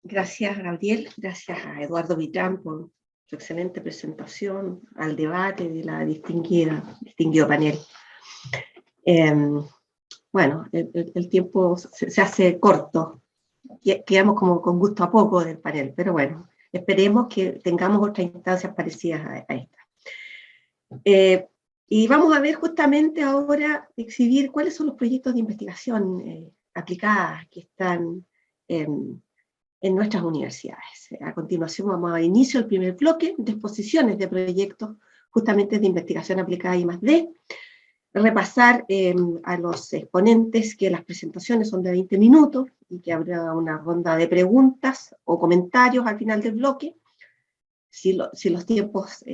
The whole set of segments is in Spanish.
Gracias, Gabriel. Gracias a Eduardo Vitrán por su excelente presentación, al debate de la distinguido panel. Bueno, el tiempo se hace corto. Quedamos como con gusto a poco del panel, pero bueno, esperemos que tengamos otras instancias parecidas a esta. Y vamos a ver justamente ahora, exhibir cuáles son los proyectos de investigación aplicadas que están en nuestras universidades. A continuación vamos a dar inicio al primer bloque de exposiciones de proyectos justamente de investigación aplicada I+D, repasar a los exponentes que las presentaciones son de 20 minutos y que habrá una ronda de preguntas o comentarios al final del bloque, si los tiempos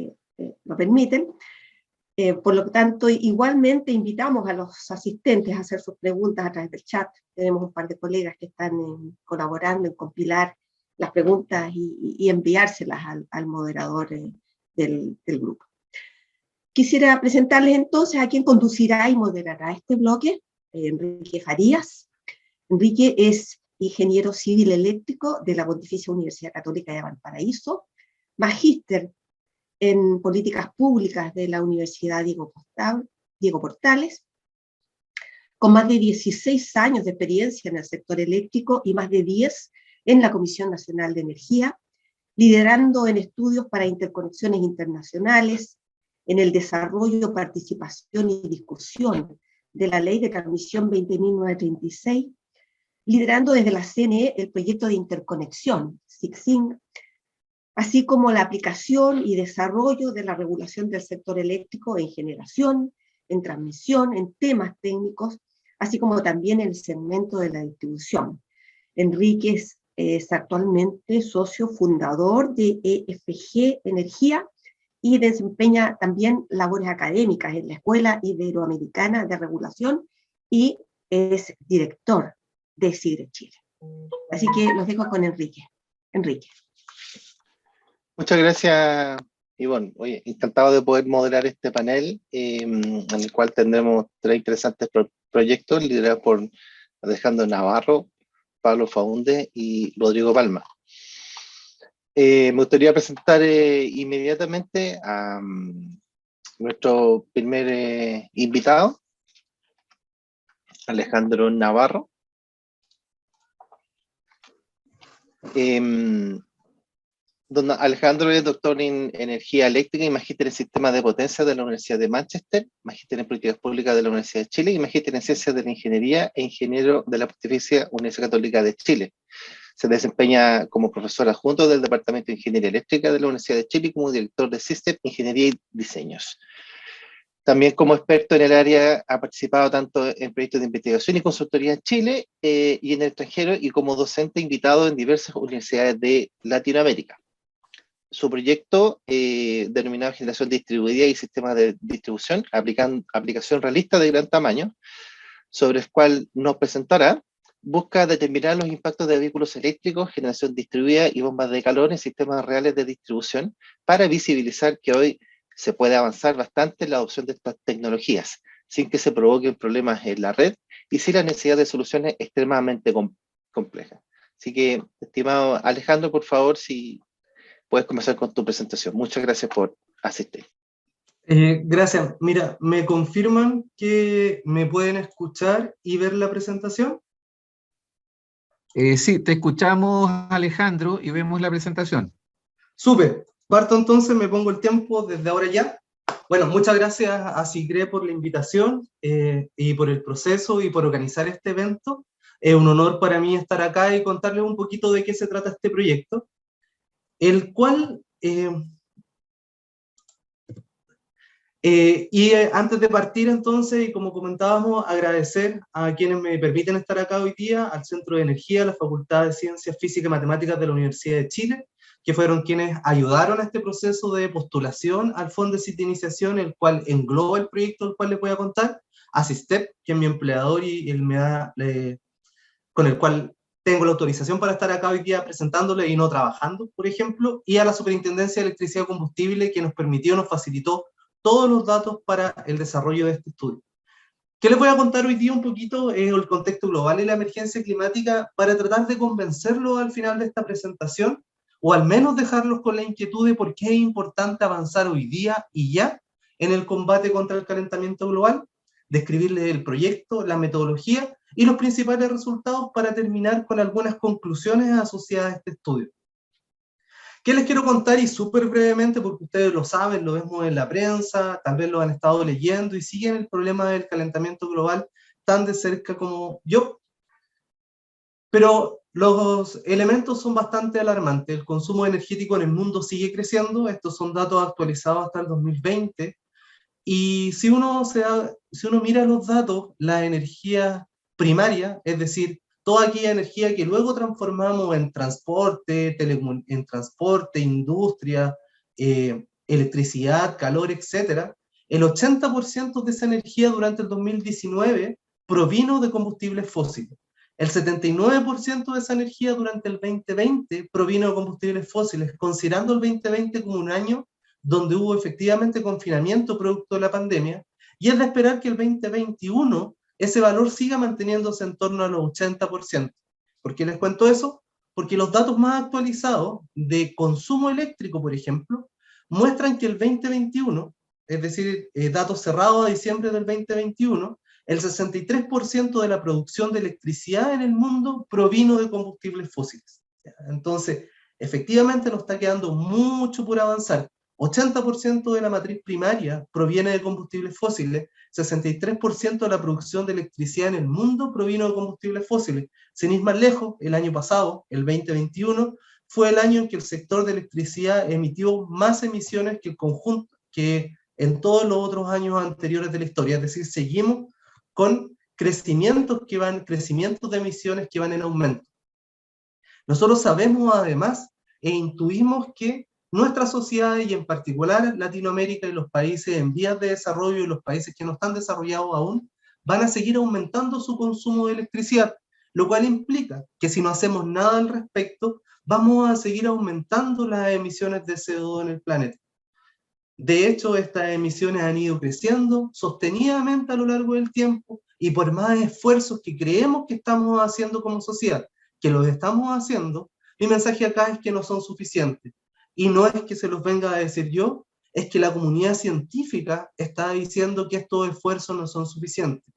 lo permiten. Por lo tanto, igualmente invitamos a los asistentes a hacer sus preguntas a través del chat. Tenemos un par de colegas que están colaborando en compilar las preguntas y enviárselas al moderador del grupo. Quisiera presentarles entonces a quien conducirá y moderará este bloque, Enrique Farías. Enrique es ingeniero civil eléctrico de la Pontificia Universidad Católica de Valparaíso, magíster en políticas públicas de la Universidad Diego Portales, con más de 16 años de experiencia en el sector eléctrico y más de 10 en la Comisión Nacional de Energía, liderando en estudios para interconexiones internacionales, en el desarrollo, participación y discusión de la Ley de Transmisión 20.936, liderando desde la CNE el proyecto de interconexión, SIGSIN, así como la aplicación y desarrollo de la regulación del sector eléctrico en generación, en transmisión, en temas técnicos, así como también en el segmento de la distribución. Enrique es actualmente socio fundador de EFG Energía y desempeña también labores académicas en la Escuela Iberoamericana de Regulación y es director de SIGRE Chile. Así que los dejo con Enrique. Enrique. Muchas gracias, Ivonne. Oye, encantado de poder moderar este panel, en el cual tendremos 3 interesantes proyectos liderados por Alejandro Navarro, Pablo Faúndez y Rodrigo Palma. Me gustaría presentar inmediatamente a nuestro primer invitado, Alejandro Navarro. Don Alejandro es doctor en energía eléctrica y magíster en sistemas de potencia de la Universidad de Manchester, magíster en políticas públicas de la Universidad de Chile y magíster en ciencias de la ingeniería e ingeniero de la Pontificia Universidad Católica de Chile. Se desempeña como profesor adjunto del Departamento de Ingeniería Eléctrica de la Universidad de Chile y como director de System, Ingeniería y Diseños. También como experto en el área ha participado tanto en proyectos de investigación y consultoría en Chile y en el extranjero y como docente invitado en diversas universidades de Latinoamérica. Su proyecto, denominado Generación Distribuida y Sistemas de Distribución, aplicación realista de gran tamaño, sobre el cual nos presentará, busca determinar los impactos de vehículos eléctricos, generación distribuida y bombas de calor en sistemas reales de distribución para visibilizar que hoy se puede avanzar bastante en la adopción de estas tecnologías, sin que se provoquen problemas en la red y sin la necesidad de soluciones extremadamente complejas. Así que, estimado Alejandro, por favor, si puedes comenzar con tu presentación. Muchas gracias por asistir. Gracias. Mira, ¿me confirman que me pueden escuchar y ver la presentación? Sí, te escuchamos, Alejandro, y vemos la presentación. Súper. Parto entonces, me pongo el tiempo desde ahora ya. Bueno, muchas gracias a SIGRE por la invitación y por el proceso y por organizar este evento. Es un honor para mí estar acá y contarles un poquito de qué se trata este proyecto, el cual... antes de partir entonces, y como comentábamos, agradecer a quienes me permiten estar acá hoy día, al Centro de Energía, a la Facultad de Ciencias Físicas y Matemáticas de la Universidad de Chile, que fueron quienes ayudaron a este proceso de postulación al Fondo de Citinización, el cual engloba el proyecto del cual les voy a contar, a SISTEP, que es mi empleador y él me da, con el cual tengo la autorización para estar acá hoy día presentándole y no trabajando, por ejemplo, y a la Superintendencia de Electricidad y Combustible, que nos permitió, nos facilitó todos los datos para el desarrollo de este estudio. ¿Qué les voy a contar hoy día un poquito? El contexto global y la emergencia climática para tratar de convencerlos al final de esta presentación, o al menos dejarlos con la inquietud de por qué es importante avanzar hoy día y ya en el combate contra el calentamiento global, describirles el proyecto, la metodología y los principales resultados para terminar con algunas conclusiones asociadas a este estudio. ¿Qué les quiero contar? Y súper brevemente, porque ustedes lo saben, lo vemos en la prensa, tal vez lo han estado leyendo y siguen el problema del calentamiento global tan de cerca como yo. Pero los elementos son bastante alarmantes. El consumo energético en el mundo sigue creciendo. Estos son datos actualizados hasta el 2020. Y si uno mira los datos, la energía primaria, es decir, toda aquella energía que luego transformamos en transporte, industria, electricidad, calor, etc., el 80% de esa energía durante el 2019 provino de combustibles fósiles. El 79% de esa energía durante el 2020 provino de combustibles fósiles, considerando el 2020 como un año donde hubo efectivamente confinamiento producto de la pandemia, y es de esperar que el 2021 ese valor siga manteniéndose en torno a los 80%. ¿Por qué les cuento eso? Porque los datos más actualizados de consumo eléctrico, por ejemplo, muestran que el 2021, es decir, datos cerrados a diciembre del 2021, el 63% de la producción de electricidad en el mundo provino de combustibles fósiles. Entonces, efectivamente nos está quedando mucho por avanzar. 80% de la matriz primaria proviene de combustibles fósiles, 63% de la producción de electricidad en el mundo provino de combustibles fósiles. Sin ir más lejos, el año pasado, el 2021, fue el año en que el sector de electricidad emitió más emisiones que el conjunto, que en todos los otros años anteriores de la historia. Es decir, seguimos con crecimientos de emisiones que van en aumento. Nosotros sabemos además e intuimos que nuestras sociedades, y en particular Latinoamérica y los países en vías de desarrollo y los países que no están desarrollados aún, van a seguir aumentando su consumo de electricidad, lo cual implica que si no hacemos nada al respecto, vamos a seguir aumentando las emisiones de CO2 en el planeta. De hecho, estas emisiones han ido creciendo sostenidamente a lo largo del tiempo, y por más esfuerzos que creemos que estamos haciendo como sociedad, que los estamos haciendo, mi mensaje acá es que no son suficientes. Y no es que se los venga a decir yo, es que la comunidad científica está diciendo que estos esfuerzos no son suficientes.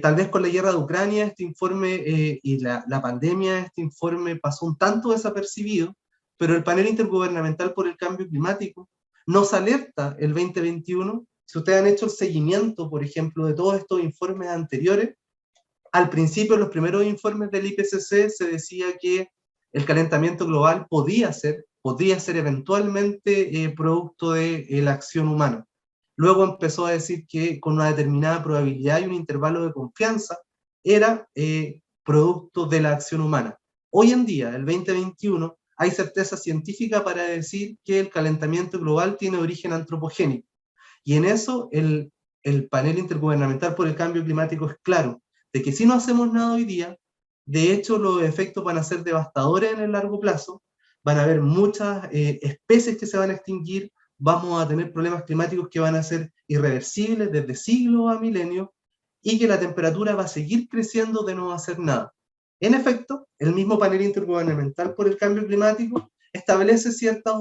Tal vez con la guerra de Ucrania este informe y la pandemia, este informe pasó un tanto desapercibido, pero el panel intergubernamental por el cambio climático nos alerta el 2021. Si ustedes han hecho el seguimiento, por ejemplo, de todos estos informes anteriores, al principio, en los primeros informes del IPCC se decía que el calentamiento global podía ser eventualmente producto de la acción humana. Luego empezó a decir que con una determinada probabilidad y un intervalo de confianza era producto de la acción humana. Hoy en día, el 2021, hay certeza científica para decir que el calentamiento global tiene origen antropogénico. Y en eso el panel intergubernamental por el cambio climático es claro, de que si no hacemos nada hoy día, de hecho los efectos van a ser devastadores en el largo plazo, van a haber muchas especies que se van a extinguir, vamos a tener problemas climáticos que van a ser irreversibles desde siglos a milenios, y que la temperatura va a seguir creciendo de no hacer nada. En efecto, el mismo panel intergubernamental por el cambio climático establece ciertas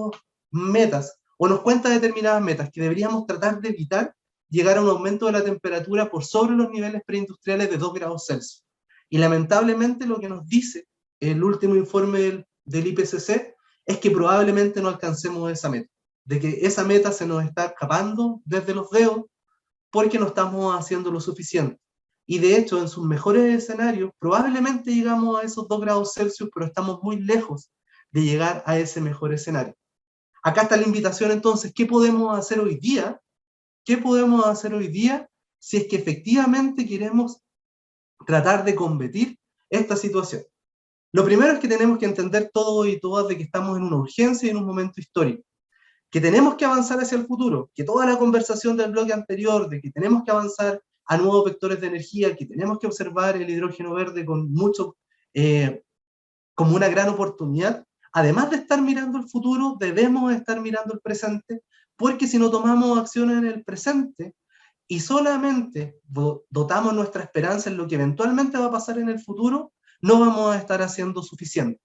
metas, o nos cuenta determinadas metas que deberíamos tratar de evitar llegar a un aumento de la temperatura por sobre los niveles preindustriales de 2 grados Celsius. Y lamentablemente lo que nos dice el último informe del IPCC es que probablemente no alcancemos esa meta, de que esa meta se nos está escapando desde los dedos porque no estamos haciendo lo suficiente. Y de hecho, en sus mejores escenarios, probablemente llegamos a esos 2 grados Celsius, pero estamos muy lejos de llegar a ese mejor escenario. Acá está la invitación entonces, ¿qué podemos hacer hoy día? ¿Qué podemos hacer hoy día si es que efectivamente queremos tratar de combatir esta situación? Lo primero es que tenemos que entender todos y todas de que estamos en una urgencia y en un momento histórico, que tenemos que avanzar hacia el futuro, que toda la conversación del bloque anterior de que tenemos que avanzar a nuevos vectores de energía, que tenemos que observar el hidrógeno verde con mucho, como una gran oportunidad, además de estar mirando el futuro, debemos estar mirando el presente, porque si no tomamos acciones en el presente, y solamente dotamos nuestra esperanza en lo que eventualmente va a pasar en el futuro, no vamos a estar haciendo suficiente.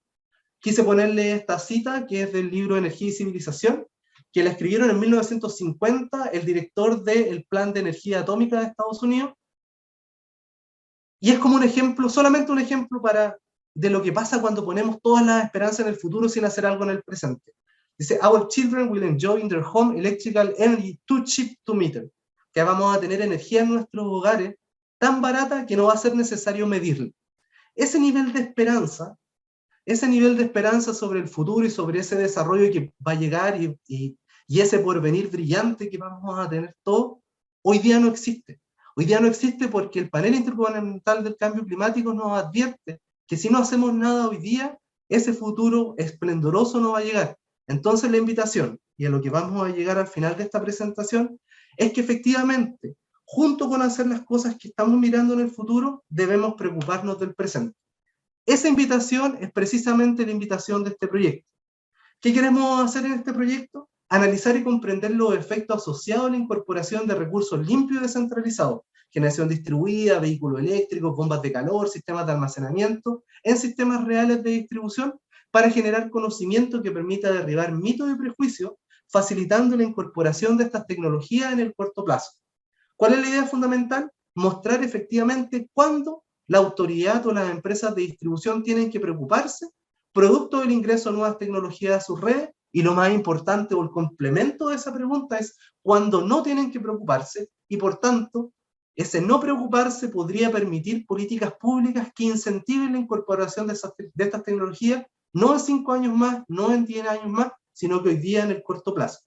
Quise ponerle esta cita, que es del libro Energía y Civilización, que la escribieron en 1950 el director del Plan de Energía Atómica de Estados Unidos, y es como un ejemplo, solamente un ejemplo de lo que pasa cuando ponemos todas las esperanzas en el futuro sin hacer algo en el presente. Dice, our children will enjoy in their home electrical energy too cheap to meter. Que vamos a tener energía en nuestros hogares tan barata que no va a ser necesario medirla. Ese nivel de esperanza sobre el futuro y sobre ese desarrollo que va a llegar y ese porvenir brillante que vamos a tener todos, hoy día no existe. Hoy día no existe porque el panel intergubernamental del cambio climático nos advierte que si no hacemos nada hoy día, ese futuro esplendoroso no va a llegar. Entonces la invitación, y a lo que vamos a llegar al final de esta presentación, es que efectivamente, junto con hacer las cosas que estamos mirando en el futuro, debemos preocuparnos del presente. Esa invitación es precisamente la invitación de este proyecto. ¿Qué queremos hacer en este proyecto? Analizar y comprender los efectos asociados a la incorporación de recursos limpios y descentralizados, generación distribuida, vehículos eléctricos, bombas de calor, sistemas de almacenamiento, en sistemas reales de distribución, para generar conocimiento que permita derribar mitos y prejuicios, facilitando la incorporación de estas tecnologías en el corto plazo. ¿Cuál es la idea fundamental? Mostrar efectivamente cuándo la autoridad o las empresas de distribución tienen que preocuparse producto del ingreso de nuevas tecnologías a sus redes, y lo más importante o el complemento de esa pregunta es cuando no tienen que preocuparse, y por tanto, ese no preocuparse podría permitir políticas públicas que incentiven la incorporación de estas tecnologías, no en 5 años más, no en 10 años más, sino que hoy día en el corto plazo.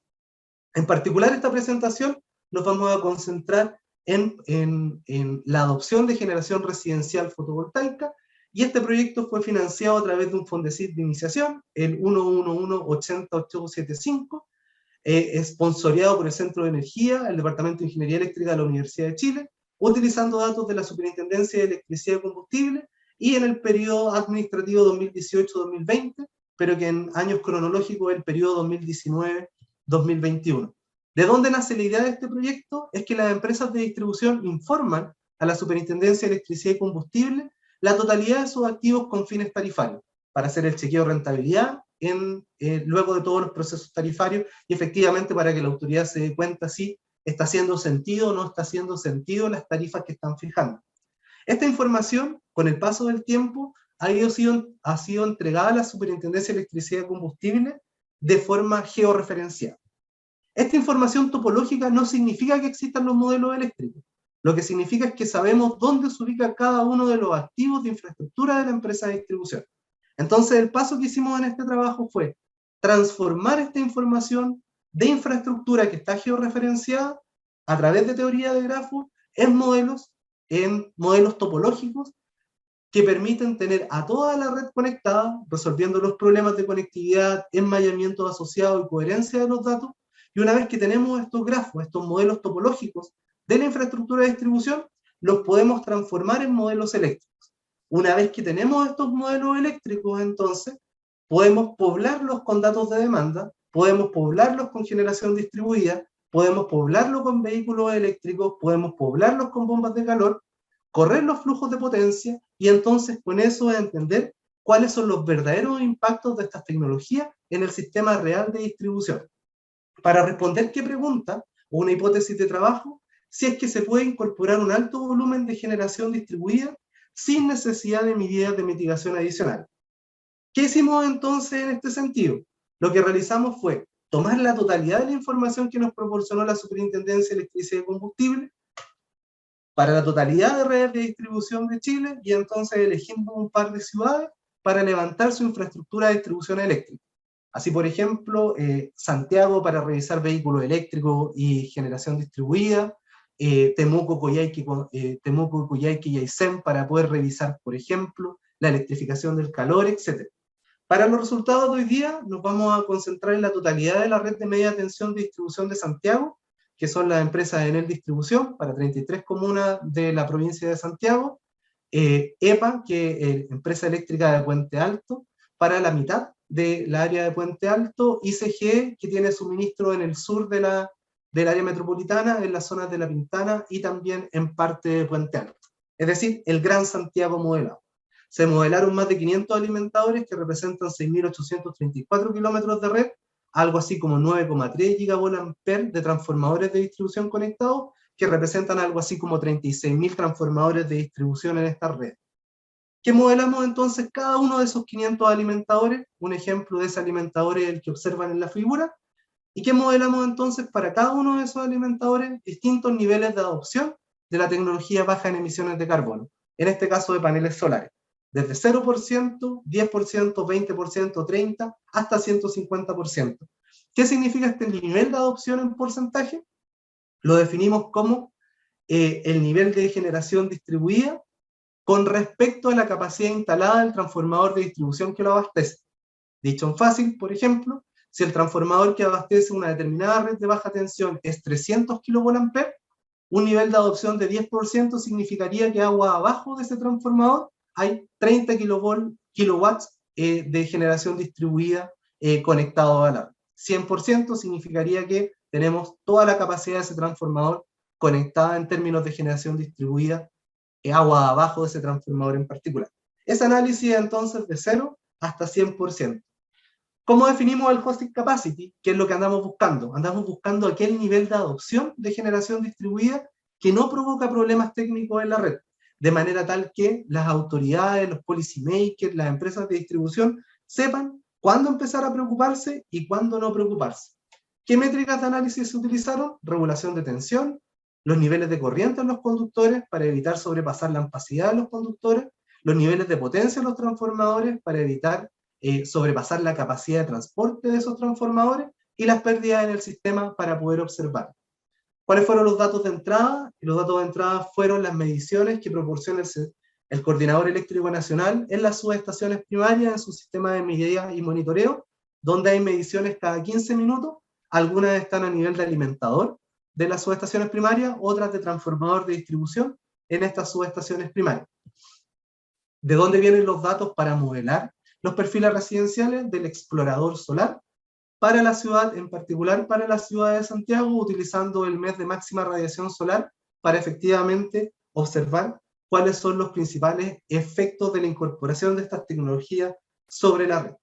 En particular, esta presentación nos vamos a concentrar en la adopción de generación residencial fotovoltaica, y este proyecto fue financiado a través de un Fondesit de iniciación, el 111-80875, esponsoreado por el Centro de Energía, el Departamento de Ingeniería Eléctrica de la Universidad de Chile, utilizando datos de la Superintendencia de Electricidad y Combustible, y en el periodo administrativo 2018-2020, pero que en años cronológicos es el periodo 2019-2021. ¿De dónde nace la idea de este proyecto? Es que las empresas de distribución informan a la Superintendencia de Electricidad y Combustible la totalidad de sus activos con fines tarifarios, para hacer el chequeo de rentabilidad luego de todos los procesos tarifarios, y efectivamente para que la autoridad se dé cuenta si está haciendo sentido o no está haciendo sentido las tarifas que están fijando. Esta información, con el paso del tiempo, ha sido entregada a la Superintendencia de Electricidad y Combustible de forma georreferenciada. Esta información topológica no significa que existan los modelos eléctricos. Lo que significa es que sabemos dónde se ubica cada uno de los activos de infraestructura de la empresa de distribución. Entonces, el paso que hicimos en este trabajo fue transformar esta información de infraestructura que está georreferenciada a través de teoría de grafos en modelos topológicos que permiten tener a toda la red conectada, resolviendo los problemas de conectividad, enmayamiento asociado y coherencia de los datos. Y una vez que tenemos estos grafos, estos modelos topológicos de la infraestructura de distribución, los podemos transformar en modelos eléctricos. Una vez que tenemos estos modelos eléctricos, entonces, podemos poblarlos con datos de demanda, podemos poblarlos con generación distribuida, podemos poblarlos con vehículos eléctricos, podemos poblarlos con bombas de calor, correr los flujos de potencia, y entonces con eso entender cuáles son los verdaderos impactos de estas tecnologías en el sistema real de distribución. Para responder qué pregunta, o una hipótesis de trabajo, si es que se puede incorporar un alto volumen de generación distribuida sin necesidad de medidas de mitigación adicional. ¿Qué hicimos entonces en este sentido? Lo que realizamos fue tomar la totalidad de la información que nos proporcionó la Superintendencia de Electricidad y Combustible para la totalidad de redes de distribución de Chile, y entonces elegimos un par de ciudades para levantar su infraestructura de distribución eléctrica. Así, por ejemplo, Santiago para revisar vehículos eléctricos y generación distribuida, Temuco, Coyhaique y Aysén para poder revisar, por ejemplo, la electrificación del calor, etc. Para los resultados de hoy día nos vamos a concentrar en la totalidad de la red de media tensión de distribución de Santiago, que son las empresas de Enel Distribución, para 33 comunas de la provincia de Santiago, EPA, que es Empresa Eléctrica de Puente Alto, para la mitad del área de Puente Alto, ICG, que tiene suministro en el sur de la del área metropolitana, en las zonas de La Pintana y también en parte de Puente Alto. Es decir, el Gran Santiago modelado. Se modelaron más de 500 alimentadores que representan 6.834 kilómetros de red, algo así como 9,3 gigavoltampers de transformadores de distribución conectados, que representan algo así como 36.000 transformadores de distribución en esta red. ¿Qué modelamos entonces cada uno de esos 500 alimentadores? Un ejemplo de ese alimentador es el que observan en la figura. ¿Y qué modelamos entonces para cada uno de esos alimentadores? Distintos niveles de adopción de la tecnología baja en emisiones de carbono, en este caso de paneles solares, desde 0%, 10%, 20%, 30%, hasta 150%. ¿Qué significa este nivel de adopción en porcentaje? Lo definimos como el nivel de generación distribuida con respecto a la capacidad instalada del transformador de distribución que lo abastece. Dicho en fácil, por ejemplo, si el transformador que abastece una determinada red de baja tensión es 300 kVA, un nivel de adopción de 10% significaría que agua abajo de ese transformador hay 30 kilowatts de generación distribuida conectado a la red. 100% significaría que tenemos toda la capacidad de ese transformador conectada en términos de generación distribuida, agua abajo de ese transformador en particular. Ese análisis entonces de 0 hasta 100%. ¿Cómo definimos el hosting capacity? ¿Qué es lo que andamos buscando? Andamos buscando aquel nivel de adopción de generación distribuida que no provoca problemas técnicos en la red, de manera tal que las autoridades, los policymakers, las empresas de distribución sepan cuándo empezar a preocuparse y cuándo no preocuparse. ¿Qué métricas de análisis se utilizaron? Regulación de tensión, los niveles de corriente en los conductores para evitar sobrepasar la ampacidad de los conductores, los niveles de potencia en los transformadores para evitar sobrepasar la capacidad de transporte de esos transformadores y las pérdidas en el sistema para poder observar. ¿Cuáles fueron los datos de entrada? Los datos de entrada fueron las mediciones que proporciona el Coordinador Eléctrico Nacional en las subestaciones primarias, en su sistema de medida y monitoreo, donde hay mediciones cada 15 minutos, algunas están a nivel de alimentador de las subestaciones primarias, otras de transformador de distribución en estas subestaciones primarias. ¿De dónde vienen los datos para modelar los perfiles residenciales? Del explorador solar para la ciudad, en particular para la ciudad de Santiago, utilizando el mes de máxima radiación solar para efectivamente observar cuáles son los principales efectos de la incorporación de estas tecnologías sobre la red.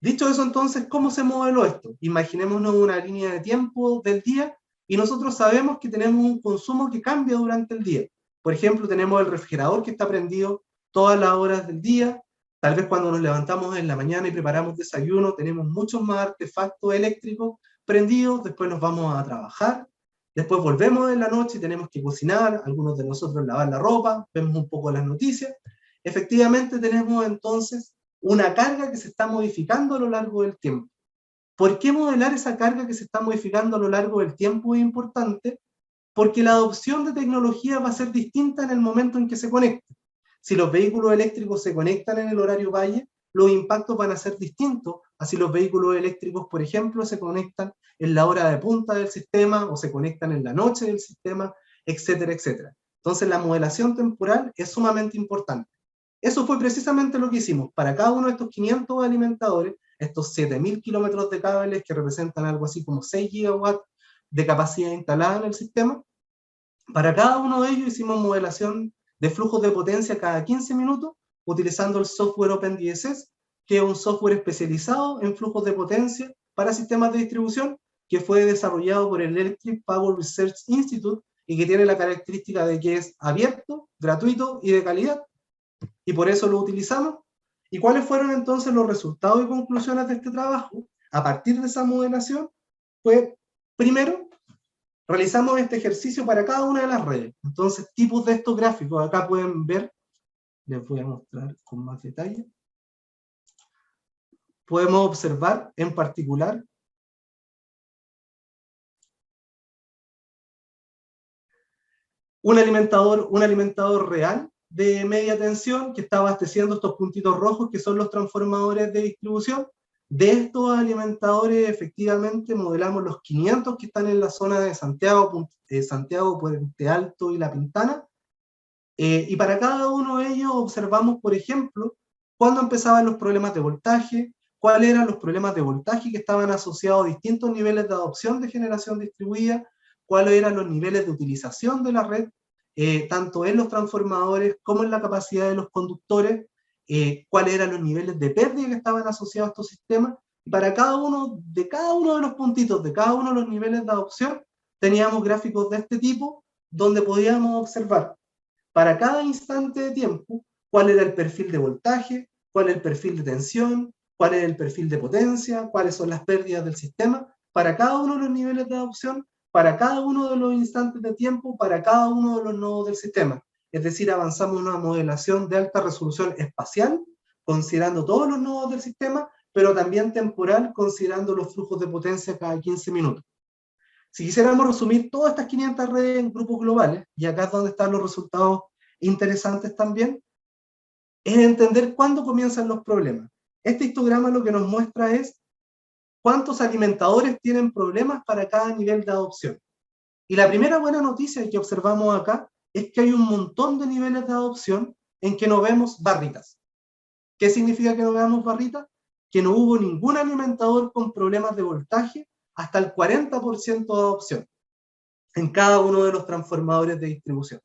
Dicho eso, entonces, ¿cómo se modeló esto? Imaginémonos una línea de tiempo del día y nosotros sabemos que tenemos un consumo que cambia durante el día. Por ejemplo, tenemos el refrigerador que está prendido todas las horas del día. Tal vez cuando nos levantamos en la mañana y preparamos desayuno, tenemos muchos más artefactos eléctricos prendidos, después nos vamos a trabajar, después volvemos en la noche y tenemos que cocinar, algunos de nosotros lavar la ropa, vemos un poco las noticias. Efectivamente tenemos entonces una carga que se está modificando a lo largo del tiempo. ¿Por qué modelar esa carga que se está modificando a lo largo del tiempo es importante? Porque la adopción de tecnología va a ser distinta en el momento en que se conecte. Si los vehículos eléctricos se conectan en el horario valle, los impactos van a ser distintos a si los vehículos eléctricos, por ejemplo, se conectan en la hora de punta del sistema o se conectan en la noche del sistema, etcétera, etcétera. Entonces la modelación temporal es sumamente importante. Eso fue precisamente lo que hicimos. Para cada uno de estos 500 alimentadores, estos 7.000 kilómetros de cables que representan algo así como 6 gigawatts de capacidad instalada en el sistema, para cada uno de ellos hicimos modelación de flujos de potencia cada 15 minutos, utilizando el software OpenDSS, que es un software especializado en flujos de potencia para sistemas de distribución, que fue desarrollado por el Electric Power Research Institute y que tiene la característica de que es abierto, gratuito y de calidad, y por eso lo utilizamos. ¿Y cuáles fueron entonces los resultados y conclusiones de este trabajo? A partir de esa modelación, pues, primero, realizamos este ejercicio para cada una de las redes. Entonces, tipos de estos gráficos, acá pueden ver, les voy a mostrar con más detalle. Podemos observar en particular un alimentador real de media tensión que está abasteciendo estos puntitos rojos que son los transformadores de distribución. De estos alimentadores, efectivamente, modelamos los 500 que están en la zona de Santiago, Puente Alto y La Pintana. Y para cada uno de ellos observamos, por ejemplo, cuándo empezaban los problemas de voltaje, cuáles eran los problemas de voltaje que estaban asociados a distintos niveles de adopción de generación distribuida, cuáles eran los niveles de utilización de la red, tanto en los transformadores como en la capacidad de los conductores, cuáles eran los niveles de pérdida que estaban asociados a estos sistemas, y para cada uno de los puntitos, de cada uno de los niveles de adopción, teníamos gráficos de este tipo, donde podíamos observar para cada instante de tiempo cuál era el perfil de voltaje, cuál es el perfil de tensión, cuál es el perfil de potencia, cuáles son las pérdidas del sistema, para cada uno de los niveles de adopción, para cada uno de los instantes de tiempo, para cada uno de los nodos del sistema. Es decir, avanzamos en una modelación de alta resolución espacial, considerando todos los nodos del sistema, pero también temporal, considerando los flujos de potencia cada 15 minutos. Si quisiéramos resumir todas estas 500 redes en grupos globales, y acá es donde están los resultados interesantes también, es entender cuándo comienzan los problemas. Este histograma lo que nos muestra es cuántos alimentadores tienen problemas para cada nivel de adopción. Y la primera buena noticia que observamos acá es que hay un montón de niveles de adopción en que no vemos barritas. ¿Qué significa que no veamos barritas? Que no hubo ningún alimentador con problemas de voltaje hasta el 40% de adopción en cada uno de los transformadores de distribución.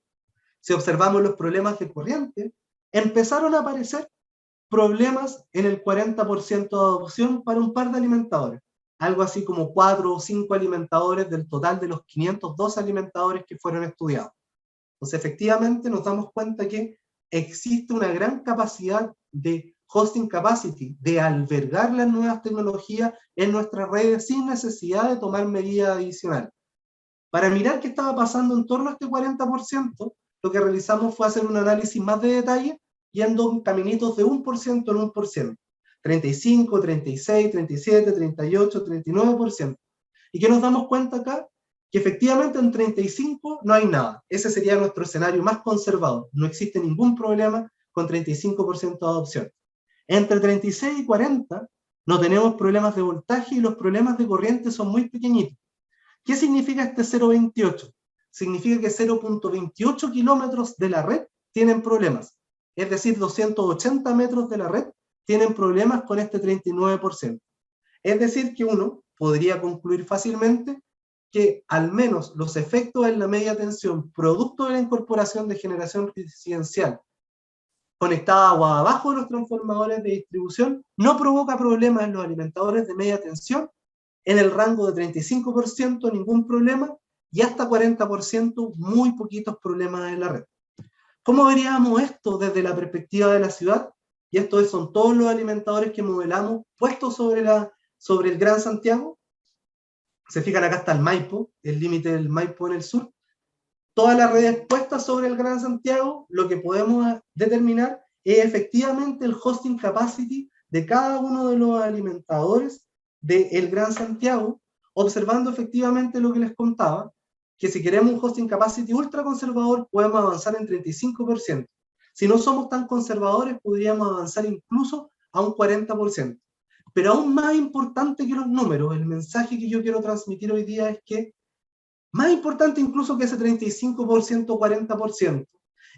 Si observamos los problemas de corriente, empezaron a aparecer problemas en el 40% de adopción para un par de alimentadores, algo así como 4 o 5 alimentadores del total de los 502 alimentadores que fueron estudiados. Entonces, efectivamente, nos damos cuenta que existe una gran capacidad de hosting capacity, de albergar las nuevas tecnologías en nuestras redes sin necesidad de tomar medidas adicionales. Para mirar qué estaba pasando en torno a este 40%, lo que realizamos fue hacer un análisis más de detalle, yendo en caminitos de 1% en 1%, 35, 36, 37, 38, 39%. ¿Y qué nos damos cuenta acá? Que efectivamente en 35 no hay nada. Ese sería nuestro escenario más conservador. No existe ningún problema con 35% de adopción. Entre 36 y 40 no tenemos problemas de voltaje y los problemas de corriente son muy pequeñitos. ¿Qué significa este 0,28? Significa que 0,28 kilómetros de la red tienen problemas. Es decir, 280 metros de la red tienen problemas con este 39%. Es decir, que uno podría concluir fácilmente que al menos los efectos en la media tensión, producto de la incorporación de generación residencial conectada agua abajo de los transformadores de distribución, no provoca problemas en los alimentadores de media tensión, en el rango de 35% ningún problema, y hasta 40% muy poquitos problemas en la red. ¿Cómo veríamos esto desde la perspectiva de la ciudad? Y estos son todos los alimentadores que modelamos puestos sobre el Gran Santiago. Se fijan, acá está el Maipo, el límite del Maipo en el sur. Todas las redes puestas sobre el Gran Santiago, lo que podemos determinar es efectivamente el hosting capacity de cada uno de los alimentadores del Gran Santiago, observando efectivamente lo que les contaba, que si queremos un hosting capacity ultra conservador, podemos avanzar en 35%. Si no somos tan conservadores, podríamos avanzar incluso a un 40%. Pero aún más importante que los números, el mensaje que yo quiero transmitir hoy día es que, más importante incluso que ese 35%, 40%,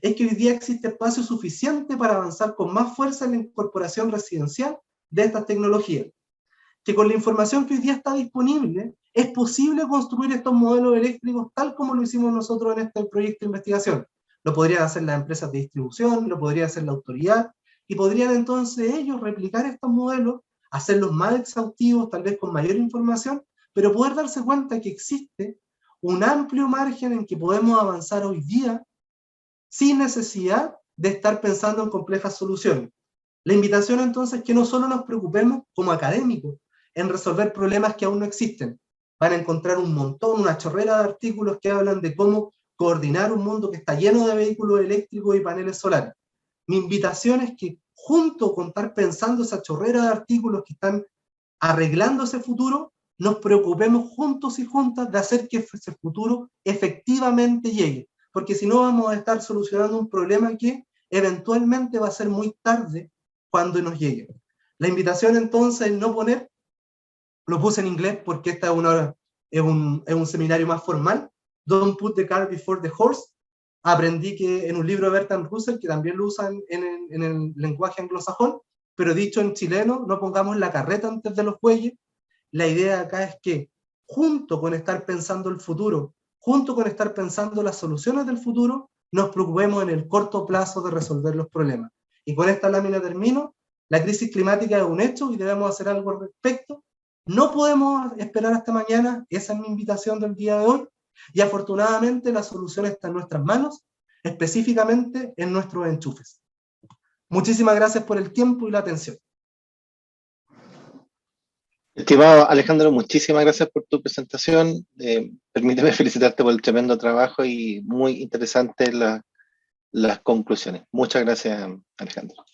es que hoy día existe espacio suficiente para avanzar con más fuerza en la incorporación residencial de estas tecnologías. Que con la información que hoy día está disponible, es posible construir estos modelos eléctricos tal como lo hicimos nosotros en este proyecto de investigación. Lo podrían hacer las empresas de distribución, lo podría hacer la autoridad, y podrían entonces ellos replicar estos modelos, hacerlos más exhaustivos, tal vez con mayor información, pero poder darse cuenta que existe un amplio margen en que podemos avanzar hoy día sin necesidad de estar pensando en complejas soluciones. La invitación entonces es que no solo nos preocupemos como académicos en resolver problemas que aún no existen. Van a encontrar un montón, una chorrera de artículos que hablan de cómo coordinar un mundo que está lleno de vehículos eléctricos y paneles solares. Mi invitación es que junto con estar pensando esa chorrera de artículos que están arreglando ese futuro, nos preocupemos juntos y juntas de hacer que ese futuro efectivamente llegue. Porque si no vamos a estar solucionando un problema que eventualmente va a ser muy tarde cuando nos llegue. La invitación entonces es no poner, lo puse en inglés porque esta es un seminario más formal, don't put the cart before the horse. Aprendí que en un libro de Bertrand Russell, que también lo usan en el lenguaje anglosajón, pero dicho en chileno, no pongamos la carreta antes de los bueyes. La idea acá es que, junto con estar pensando el futuro, junto con estar pensando las soluciones del futuro, nos preocupemos en el corto plazo de resolver los problemas. Y con esta lámina termino. La crisis climática es un hecho y debemos hacer algo al respecto. No podemos esperar hasta mañana, esa es mi invitación del día de hoy, y afortunadamente la solución está en nuestras manos, específicamente en nuestros enchufes. Muchísimas gracias por el tiempo y la atención. Estimado Alejandro, muchísimas gracias por tu presentación. Permíteme felicitarte por el tremendo trabajo y muy interesantes las conclusiones. Muchas gracias, Alejandro.